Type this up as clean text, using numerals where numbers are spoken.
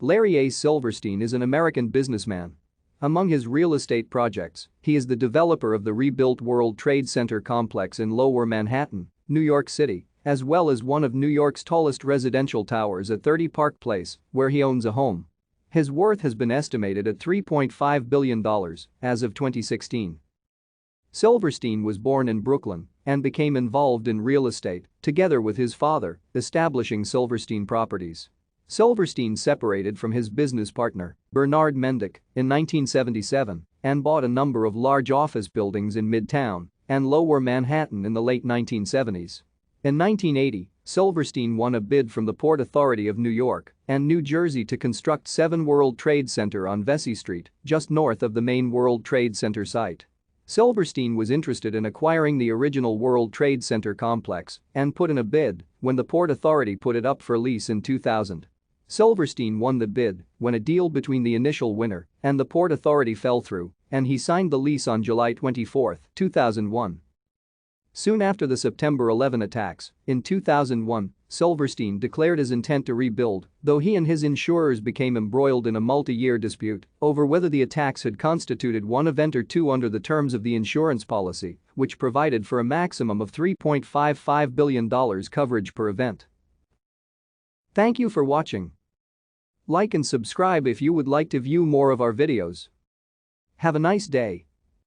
Larry A. Silverstein is an American businessman. Among his real estate projects, he is the developer of the rebuilt World Trade Center complex in Lower Manhattan, New York City, as well as one of New York's tallest residential towers at 30 Park Place, where he owns a home. His worth has been estimated at $3.5 billion as of 2016. Silverstein was born in Brooklyn and became involved in real estate together with his father, establishing Silverstein Properties. Silverstein separated from his business partner, Bernard Mendick, in 1977 and bought a number of large office buildings in Midtown and Lower Manhattan in the late 1970s. In 1980, Silverstein won a bid from the Port Authority of New York and New Jersey to construct 7 World Trade Center on Vesey Street, just north of the main World Trade Center site. Silverstein was interested in acquiring the original World Trade Center complex and put in a bid when the Port Authority put it up for lease in 2000. Silverstein won the bid when a deal between the initial winner and the Port Authority fell through, and he signed the lease on July 24, 2001. Soon after the September 11 attacks, in 2001, Silverstein declared his intent to rebuild, though he and his insurers became embroiled in a multi-year dispute over whether the attacks had constituted one event or two under the terms of the insurance policy, which provided for a maximum of $3.55 billion coverage per event. Thank you for watching. Like and subscribe if you would like to view more of our videos. Have a nice day.